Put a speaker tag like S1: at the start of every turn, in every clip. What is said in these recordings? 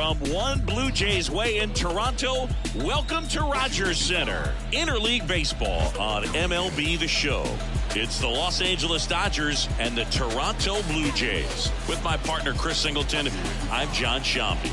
S1: From one Blue Jays way in Toronto, welcome to Rogers Center. Interleague Baseball on MLB The Show. It's the Los Angeles Dodgers and the Toronto Blue Jays. With my partner, Chris Singleton, I'm John Shambi.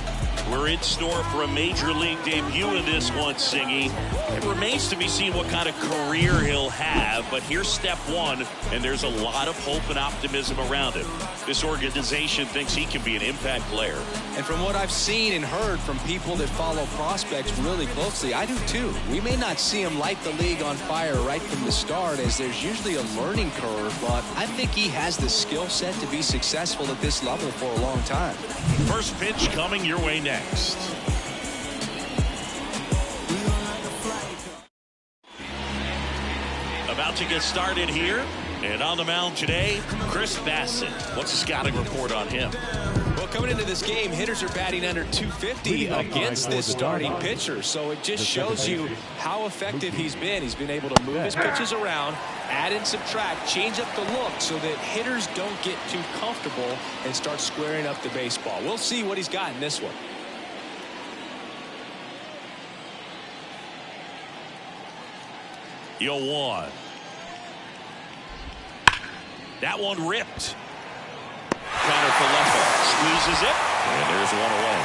S1: We're in store for a Major League debut in this one, Singy. It remains to be seen what kind of career he'll have, but here's step one, and there's a lot of hope and optimism around him. This organization thinks he can be an impact player.
S2: And from what I've seen and heard from people that follow prospects really closely, I do too. We may not see him light the league on fire right from the start, as there's usually a learning curve, but I think he has the skill set to be successful at this level for a long time.
S1: First pitch coming your way next. About to get started here, and on the mound today, Chris Bassett. What's the scouting report on him?
S2: Well, coming into this game, hitters are batting under 250 against this starting pitcher, so it just shows you how effective he's been. He's been able to move his pitches around, add and subtract, change up the look so that hitters don't get too comfortable and start squaring up the baseball. We'll see what he's got in this one.
S1: Yo, one. That one ripped. Connor Falefa squeezes it, and there's one away.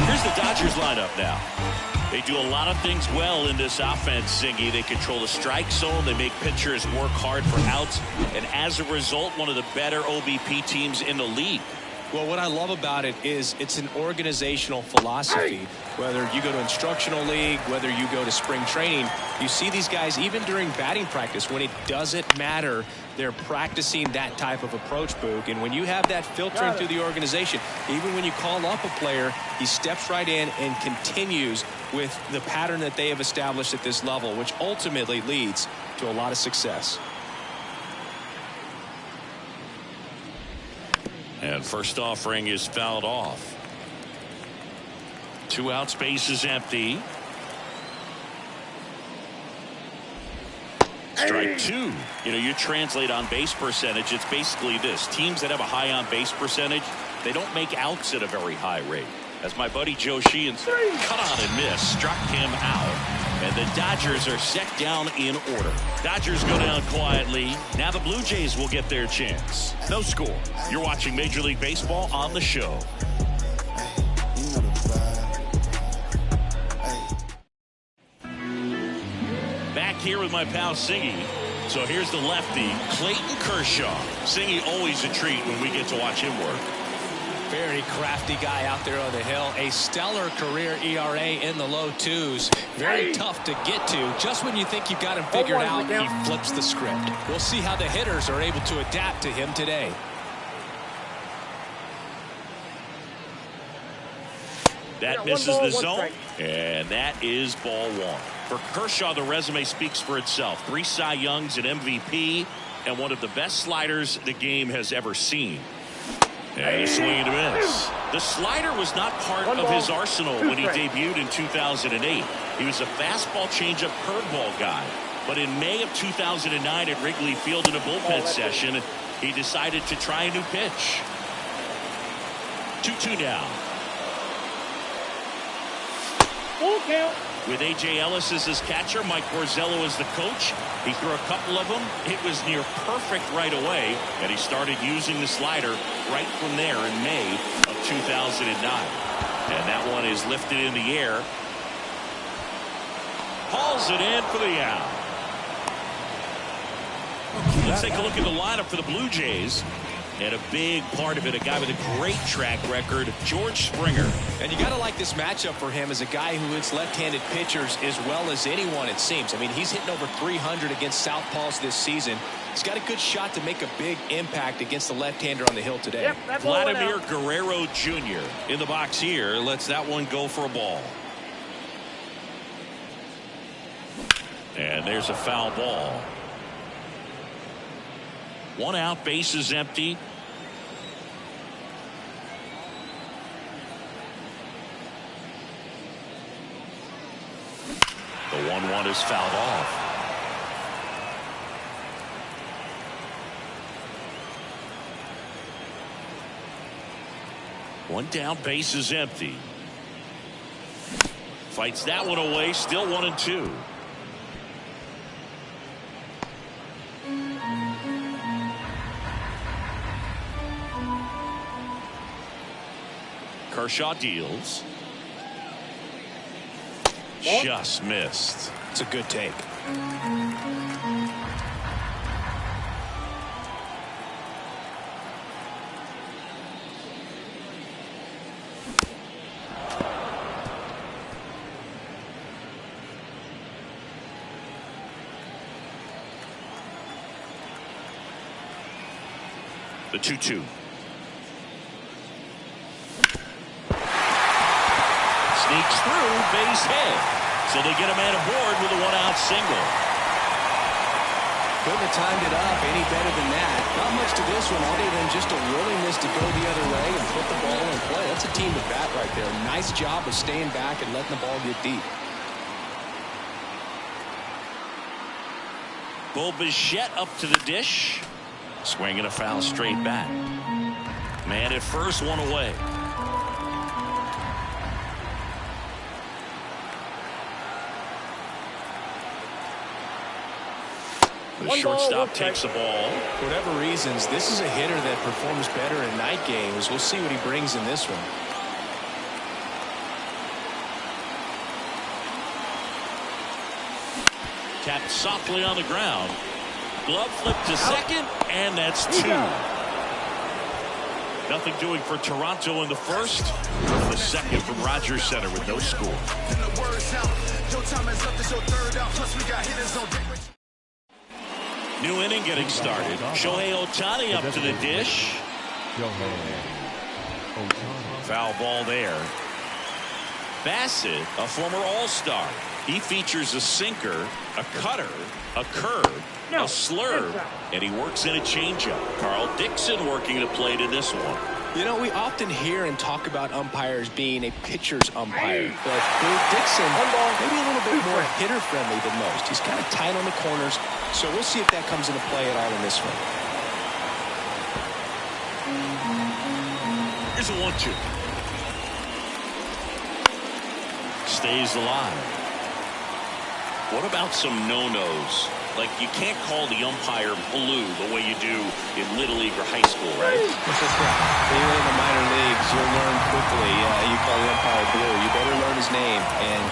S1: Here's the Dodgers lineup now. They do a lot of things well in this offense, Singy. They control the strike zone. They make pitchers work hard for outs, and as a result, one of the better OBP teams in the league.
S2: Well, what I love about it is it's an organizational philosophy. Whether you go to instructional league, whether you go to spring training, you see these guys even during batting practice when it doesn't matter. They're practicing that type of approach, Boog. And when you have that filtering through the organization, even when you call up a player, he steps right in and continues with the pattern that they have established at this level, which ultimately leads to a lot of success.
S1: And first offering is fouled off. 2 outs, base is empty. Strike two. You know, you translate on base percentage, it's basically this. Teams that have a high on base percentage, they don't make outs at a very high rate. As my buddy Joe Sheehan's cut on and miss, struck him out. And the Dodgers are set down in order. Dodgers go down quietly. Now the Blue Jays will get their chance. No score. You're watching Major League Baseball on The Show. Back here with my pal Singy. So here's the lefty, Clayton Kershaw. Singy always a treat when we get to watch him work.
S2: Very crafty guy out there on the hill. A stellar career ERA in the low 2s. Very tough to get to. Just when you think you've got him figured out, he flips the script. We'll see how the hitters are able to adapt to him today.
S1: That misses the zone, and that is ball one. For Kershaw, the resume speaks for itself. 3 Cy Youngs, an MVP, and one of the best sliders the game has ever seen. And a swing and a miss. The slider was not part of his arsenal when he debuted in 2008. He was a fastball, changeup, curveball guy. But in May of 2009 at Wrigley Field in a bullpen session, he decided to try a new pitch. 2-2 now.
S3: Full count.
S1: With A.J. Ellis as his catcher, Mike Borzello as the coach. He threw a couple of them. It was near perfect right away, and he started using the slider right from there in May of 2009. And that one is lifted in the air. Hauls it in for the out. Let's take a look at the lineup for the Blue Jays. And a big part of it, a guy with a great track record, George Springer.
S2: And you got to like this matchup for him as a guy who hits left-handed pitchers as well as anyone, it seems. I mean, he's hitting over 300 against southpaws this season. He's got a good shot to make a big impact against the left-hander on the hill today.
S3: Yep,
S1: Vladimir Guerrero Jr. in the box here. Lets that one go for a ball. And there's a foul ball. 1 out, base is empty. The 1-1 is fouled off. One down, base is empty. Fights that one away, still 1-2. Kershaw deals. Just missed.
S2: It's a good take.
S1: The 2-2. Sneaks through, base hit. So they get a man aboard with a one-out single.
S2: Couldn't have timed it up any better than that. Not much to this one other than just a willingness to go the other way and put the ball in play. That's a team at bat right there. Nice job of staying back and letting the ball get deep.
S1: Bo Bichette up to the dish. Swinging a foul straight back. Man at first, one away. The shortstop takes the ball.
S2: For whatever reasons, this is a hitter that performs better in night games. We'll see what he brings in this one.
S1: Tapped softly on the ground. Glove flip to second, and that's 2. Nothing doing for Toronto in the first. The second from Rogers Center with no score. New inning getting started. Shohei Ohtani up to the dish. Foul ball there. Bassett, a former All-Star. He features a sinker, a cutter, a curve, a slurve, and he works in a changeup. Carl Dixon working the plate in this one.
S2: You know, we often hear and talk about umpires being a pitcher's umpire, but Dixon maybe a little bit more hitter-friendly than most. He's kind of tight on the corners, so we'll see if that comes into play at all in this one.
S1: Here's a 1-2. Stays alive. What about some no-nos? Like, you can't call the umpire blue the way you do in Little League or high school, right?
S2: Even in the minor leagues, you'll learn quickly. You call the umpire blue. You better learn his name. And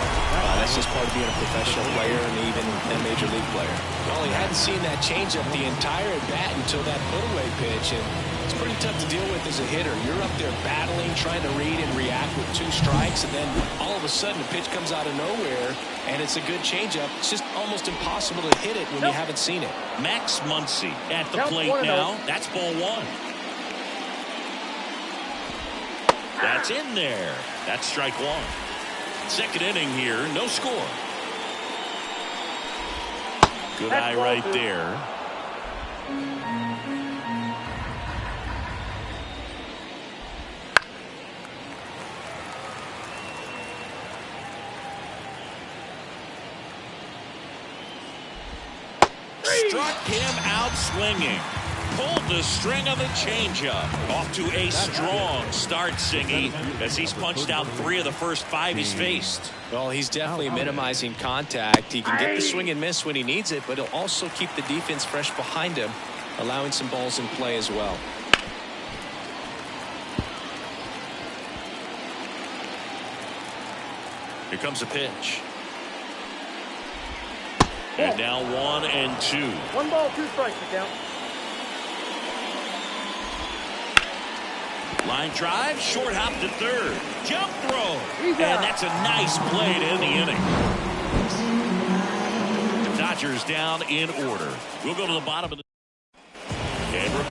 S2: that's just part of being a professional player and even a major league player. Well, he hadn't seen that changeup the entire at-bat until that put-away pitch. And it's pretty tough to deal with as a hitter. You're up there battling, trying to read and react with 2 strikes, and then all of a sudden a pitch comes out of nowhere, and it's a good changeup. It's just almost impossible to hit it when you haven't seen it.
S1: Max Muncy at the plate now. That's ball 1. That's in there. That's strike 1. Second inning here, no score. Good eye right there. Struck him out swinging. Pulled the string of the changeup. Off to a strong start, Singy, as he's punched out 3 of the first 5 he's faced.
S2: Well, he's definitely minimizing contact. He can get the swing and miss when he needs it, but he'll also keep the defense fresh behind him, allowing some balls in play as well.
S1: Here comes a pitch. And now 1-2.
S3: 1 ball, 2 strikes to count.
S1: Line drive, short hop to third. Jump throw. And that's a nice play to end the inning. The Dodgers down in order. We'll go to the bottom of the... And